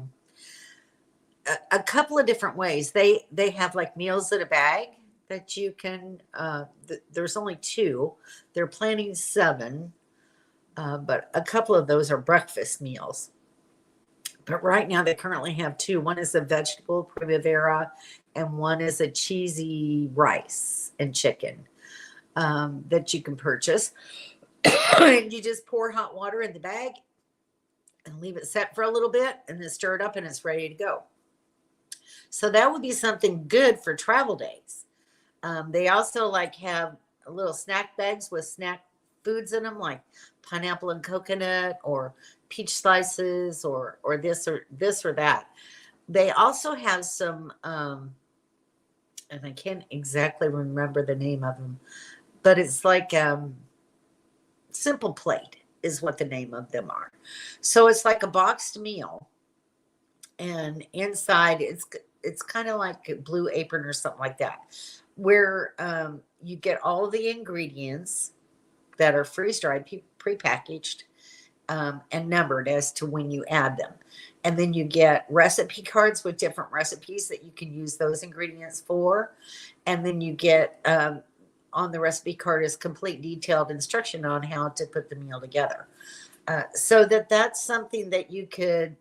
couple of different ways. They have like meals in a bag that you can, there's only 2. They're planning 7, but a couple of those are breakfast meals. But right now they currently have 2. One is a vegetable primavera, and one is a cheesy rice and chicken that you can purchase. And you just pour hot water in the bag and leave it set for a little bit, and then stir it up, and it's ready to go. So that would be something good for travel days. They also have little snack bags with snack foods in them, like pineapple and coconut, or peach slices, or this or that. They also have some, and I can't exactly remember the name of them, but it's like Simple Plate is what the name of them are. So it's like a boxed meal, and inside it's kind of like a Blue Apron or something like that, where you get all of the ingredients that are freeze-dried, prepackaged, and numbered as to when you add them. And then you get recipe cards with different recipes that you can use those ingredients for. And then you get, on the recipe card, is complete detailed instruction on how to put the meal together. So that's something that you could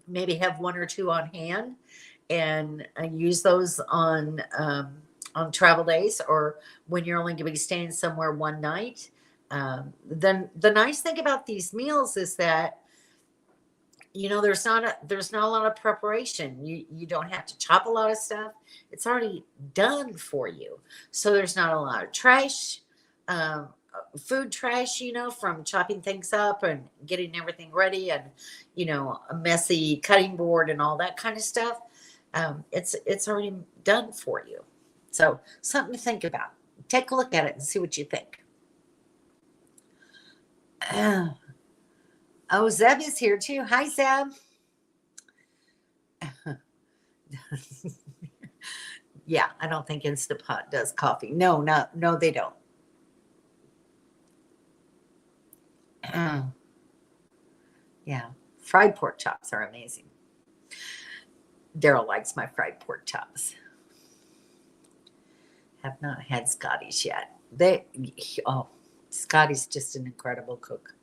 maybe have 1 or 2 on hand, and use those on travel days, or when you're only going to be staying somewhere one night. Then the nice thing about these meals is that there's not a lot of preparation. You don't have to chop a lot of stuff. It's already done for you. So there's not a lot of trash, food trash, from chopping things up and getting everything ready, and a messy cutting board and all that kind of stuff. It's already done for you. So something to think about. Take a look at it and see what you think. Oh, Zeb is here too. Hi, Zeb. Yeah, I don't think Instant Pot does coffee. No, they don't. Yeah, fried pork chops are amazing. Daryl likes my fried pork chops. Have not had Scotty's yet. Scotty's just an incredible cook.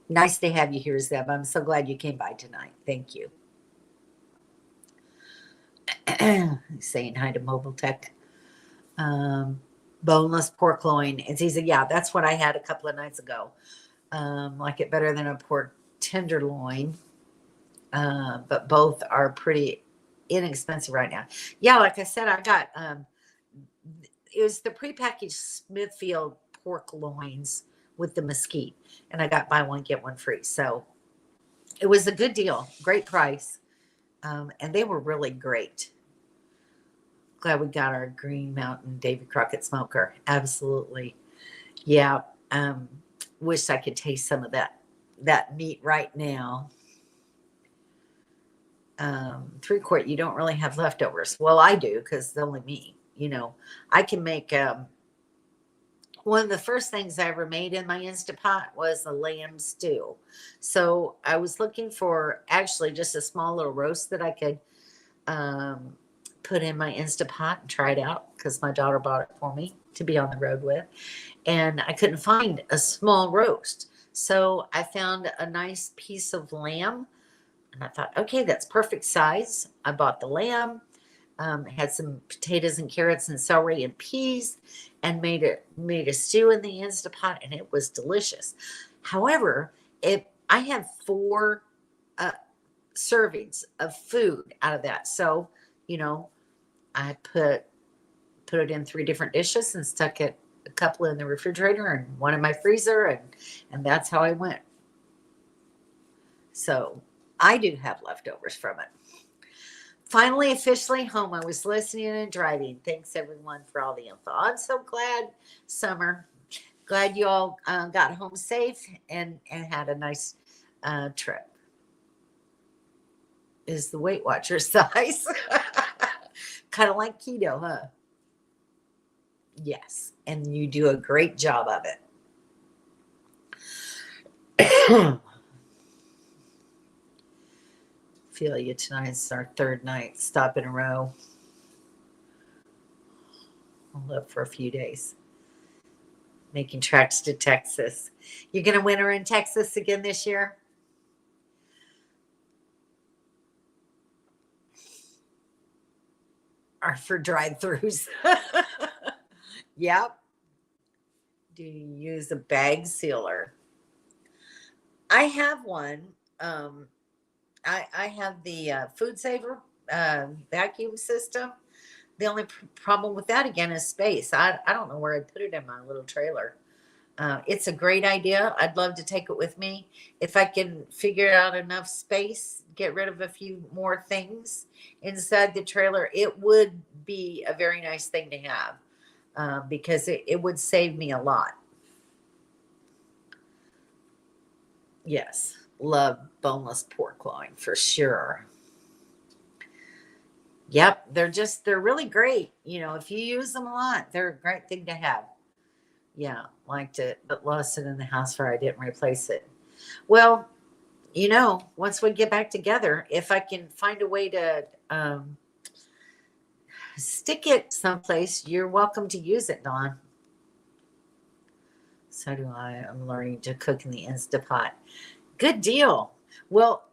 Nice to have you here, Zeb. I'm so glad you came by tonight. Thank you. Saying hi to Mobile Tech. Boneless pork loin. It's easy. Yeah, that's what I had a couple of nights ago. Like it better than a pork tenderloin. But both are pretty inexpensive right now. Yeah, like I said, I got it was the prepackaged Smithfield pork loins with the mesquite, and I got buy one get one free. So it was a good deal, great price, and they were really great. Glad we got our Green Mountain Davy Crockett smoker. Absolutely, yeah. Wish I could taste some of that meat right now. 3-quart, you don't really have leftovers. Well, I do, because it's only me. I can make one of the first things I ever made in my Instapot was a lamb stew. So I was looking for actually just a small little roast that I could put in my Instapot and try it out, because my daughter bought it for me to be on the road with. And I couldn't find a small roast. So I found a nice piece of lamb. And I thought, okay, that's perfect size. I bought the lamb, had some potatoes and carrots and celery and peas, and made a stew in the Instapot, and it was delicious. However, I had 4 servings of food out of that. So, I put it in 3 different dishes and stuck a couple in the refrigerator and one in my freezer, and that's how I went. So I do have leftovers from it. Finally, officially home. I was listening and driving. Thanks, everyone, for all the info. I'm so glad, Summer. Glad you all got home safe and had a nice trip. Is the Weight Watcher size. Kind of like keto, huh? Yes. And you do a great job of it. Feel you tonight. It's our 3rd night stop in a row. I'll live for a few days. Making tracks to Texas. You're going to winter in Texas again this year? Or for drive-thrus? Yep. Do you use a bag sealer? I have one. I have the Food Saver vacuum system. The only problem with that, again, is space. I don't know where I'd put it in my little trailer. It's a great idea. I'd love to take it with me. If I can figure out enough space, get rid of a few more things inside the trailer, it would be a very nice thing to have, because it would save me a lot. Yes. Love boneless pork loin for sure. Yep, they're really great. If you use them a lot, they're a great thing to have. Yeah, liked it, but lost it in the house fire. I didn't replace it. Well, once we get back together, if I can find a way to stick it someplace, you're welcome to use it, Dawn. So do I. I'm learning to cook in the Instapot. Good deal. Well,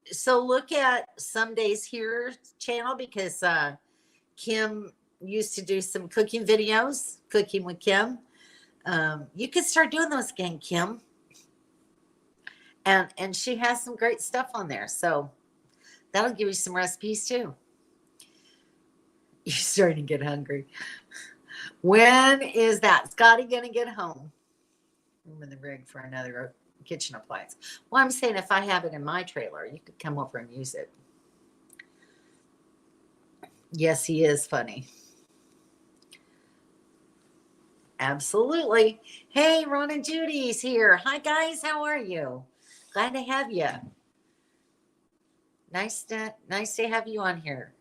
so look at Some Days Here channel, because Kim used to do some cooking videos, Cooking with Kim. You could start doing those again, Kim. And she has some great stuff on there. So that'll give you some recipes too. You're starting to get hungry. When is that Scotty going to get home? I'm in the rig for another kitchen appliance. Well, I'm saying if I have it in my trailer, you could come over and use it. Yes, he is funny. Absolutely. Hey, Ron and Judy's here. Hi, guys. How are you? Glad to have you. Nice to have you on here.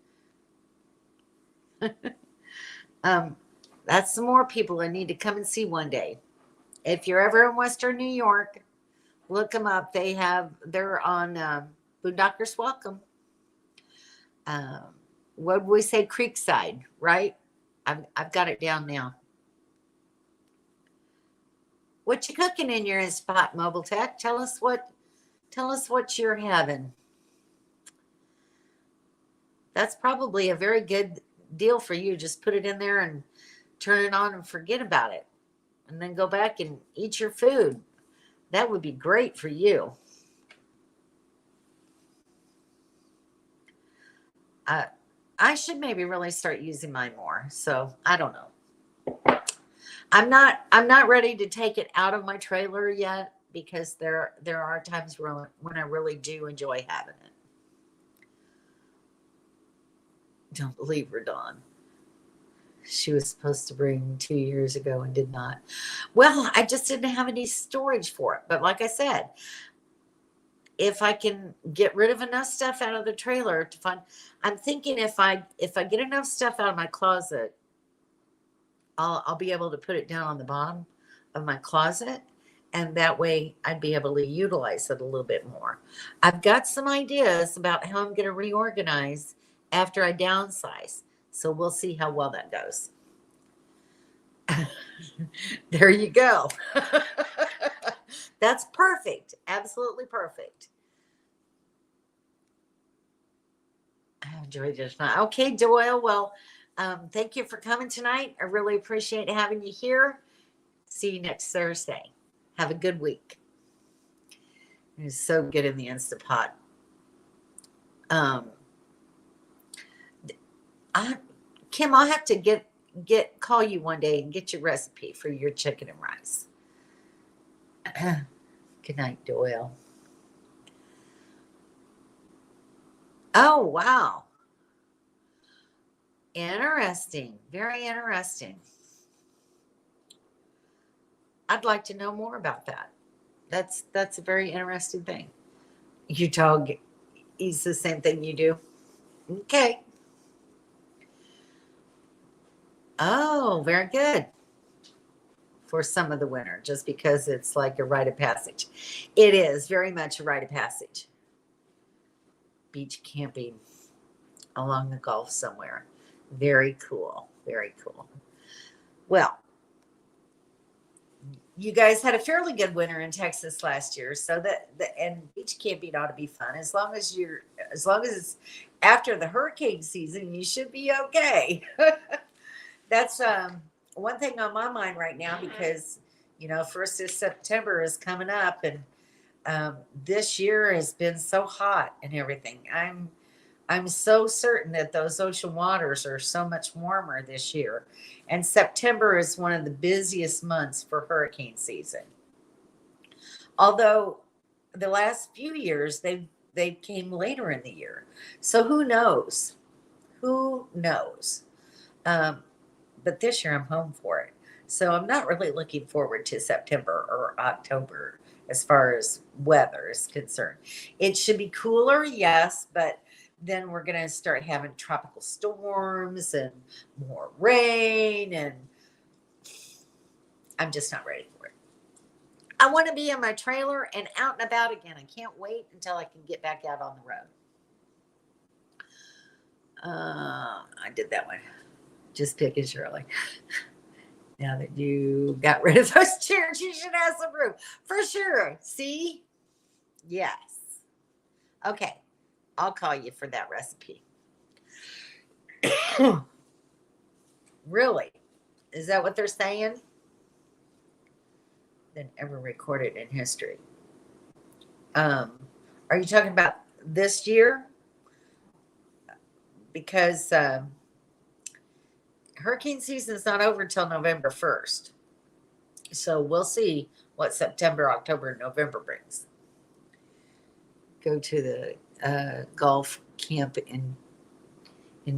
That's some more people I need to come and see one day. If you're ever in Western New York, look them up. They're on Boondockers Welcome. What would we say? Creekside, right? I've got it down now. What you cooking in your spot, Mobile Tech? Tell us what you're having. That's probably a very good deal for you. Just put it in there and turn it on and forget about it, and then go back and eat your food. That would be great for you. I should maybe really start using mine more. So I don't know. I'm not ready to take it out of my trailer yet because there are times when I really do enjoy having it. Don't believe her, Dawn. She was supposed to bring 2 years ago and did not. Well, I just didn't have any storage for it. But like I said, if I can get rid of enough stuff out of the trailer to find, I'm thinking if I get enough stuff out of my closet, I'll be able to put it down on the bottom of my closet, and that way I'd be able to utilize it a little bit more. I've got some ideas about how I'm going to reorganize after I downsize, so we'll see how well that goes. There you go. That's perfect. Absolutely perfect. I enjoyed it. Okay, Doyle. Well, thank you for coming tonight. I really appreciate having you here. See you next Thursday. Have a good week. It was so good in the Instapot. Kim, I'll have to call you one day and get your recipe for your chicken and rice. Good night, Doyle. Oh, wow. Interesting. Very interesting. I'd like to know more about that. That's a very interesting thing. Your dog eats the same thing you do? Okay. Oh, very good. For some of the winter, just because it's like a rite of passage. It is very much a rite of passage. Beach camping along the Gulf somewhere. Very cool. Very cool. Well, you guys had a fairly good winter in Texas last year, so and beach camping ought to be fun. As long as it's after the hurricane season, you should be okay. That's one thing on my mind right now because 1st of September is coming up, and this year has been so hot and everything. I'm so certain that those ocean waters are so much warmer this year. And September is one of the busiest months for hurricane season. Although the last few years they came later in the year. So who knows? Who knows? But this year I'm home for it. So I'm not really looking forward to September or October as far as weather is concerned. It should be cooler, yes, but then we're going to start having tropical storms and more rain, and I'm just not ready for it. I want to be in my trailer and out and about again. I can't wait until I can get back out on the road. I did that one. Just picking Shirley. Now that you got rid of those chairs, you should have some room. For sure. See? Yes. Okay. I'll call you for that recipe. Really? Is that what they're saying? Than ever recorded in history. Are you talking about this year? Because hurricane season is not over until November 1st. So we'll see what September, October, and November brings. Go to the golf camp in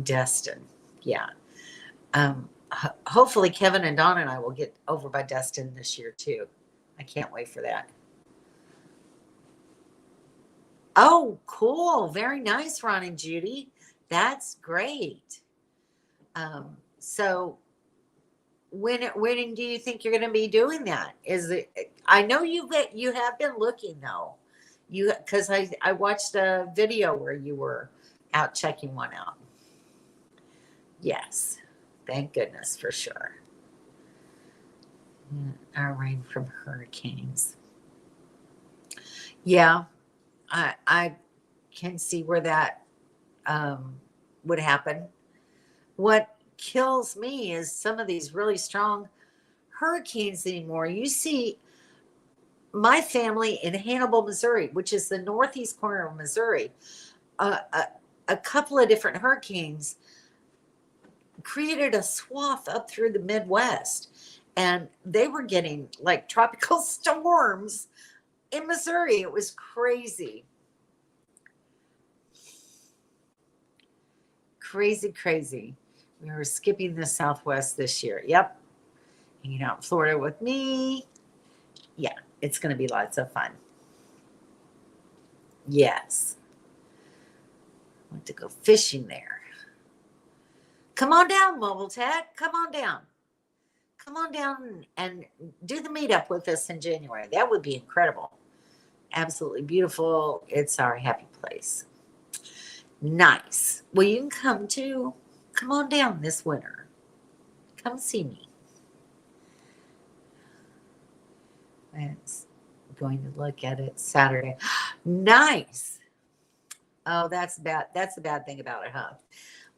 Destin. Yeah. Hopefully Kevin and Don and I will get over by Destin this year too. I can't wait for that. Oh, cool. Very nice, Ron and Judy. That's great. So when do you think you're going to be doing that? I know you have been looking though. Because I watched a video where you were out checking one out. Yes. Thank goodness for sure. Our rain from hurricanes. Yeah. I can see where that would happen. What kills me is some of these really strong hurricanes anymore. You see my family in Hannibal, Missouri, which is the northeast corner of Missouri, a couple of different hurricanes created a swath up through the Midwest, and they were getting like tropical storms in Missouri. It was crazy. Crazy, crazy. We were skipping the Southwest this year. Yep. Hanging out in Florida with me. Yeah, it's going to be lots of fun. Yes. I want to go fishing there. Come on down, Mobile Tech. Come on down. Come on down and do the meetup with us in January. That would be incredible. Absolutely beautiful. It's our happy place. Nice. Well, you can come too. Come on down this winter. Come see me. It's going to look at it Saturday. Nice. Oh, that's bad. That's the bad thing about it, huh?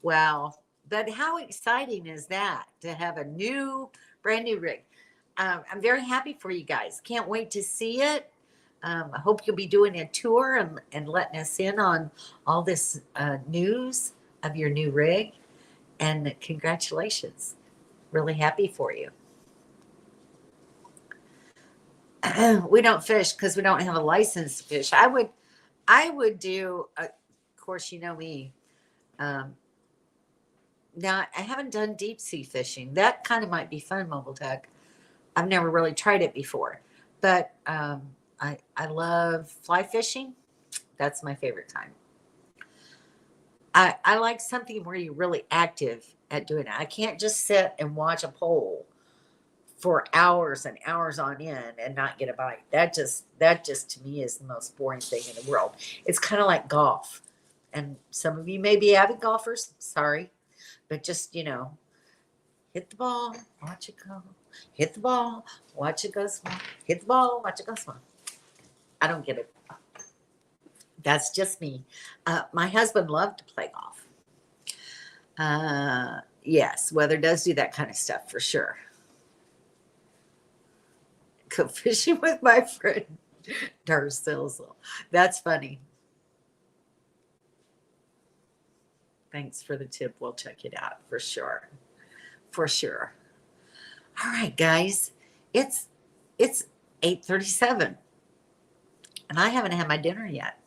Well, but how exciting is that to have a brand new rig? I'm very happy for you guys. Can't wait to see it. I hope you'll be doing a tour and letting us in on all this news of your new rig. And congratulations. Really happy for you. We don't fish because we don't have a license to fish. I would do, of course, you know me. Now, I haven't done deep sea fishing. That kind of might be fun, Mobile Tech. I've never really tried it before. But I love fly fishing. That's my favorite time. I like something where you're really active at doing it. I can't just sit and watch a pole for hours and hours on end and not get a bite. That just to me is the most boring thing in the world. It's kind of like golf. And some of you may be avid golfers. Sorry. But just, hit the ball, watch it go. Hit the ball, watch it go small. Hit the ball, watch it go small. I don't get it. That's just me. My husband loved to play golf. Yes, weather does do that kind of stuff for sure. Go fishing with my friend Darcilzel. That's funny. Thanks for the tip. We'll check it out for sure. For sure. All right, guys. It's 8:37. And I haven't had my dinner yet.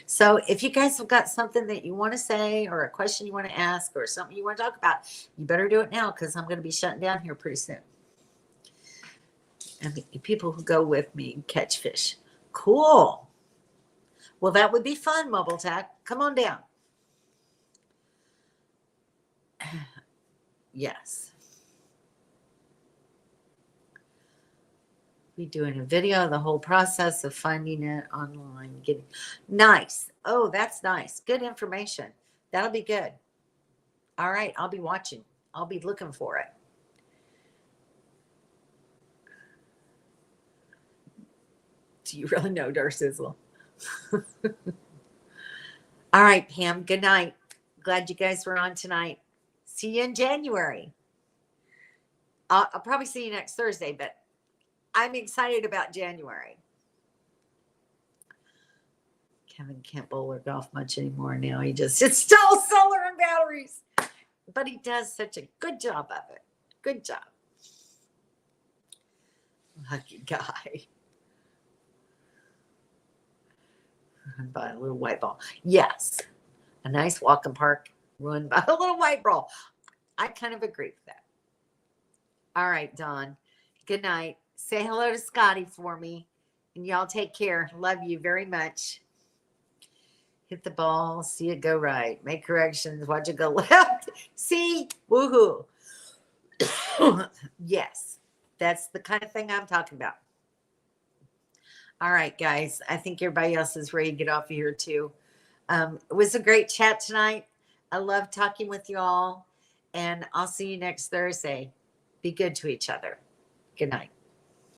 So if you guys have got something that you want to say or a question you want to ask or something you want to talk about, you better do it now because I'm going to be shutting down here pretty soon. And the people who go with me catch fish. Cool. Well, that would be fun, Mobile Tech. Come on down. Yes. Be doing a video of the whole process of finding it online. Getting nice. Oh, that's nice. Good information. That'll be good. All right. I'll be watching. I'll be looking for it. Do you really know Darcilzel? All right, Pam. Good night. Glad you guys were on tonight. See you in January. I'll probably see you next Thursday, but I'm excited about January. Kevin can't bowl or golf much anymore now. He just installs solar and batteries. But he does such a good job of it. Good job. Lucky guy. Ruined by a little white ball. Yes. A nice walking park ruined by a little white ball. I kind of agree with that. All right, Dawn. Good night. Say hello to Scotty for me. And y'all take care. Love you very much. Hit the ball. See it go right. Make corrections. Watch it go left. See? Woohoo. Yes. That's the kind of thing I'm talking about. All right, guys. I think everybody else is ready to get off of here, too. It was a great chat tonight. I love talking with you all. And I'll see you next Thursday. Be good to each other. Good night.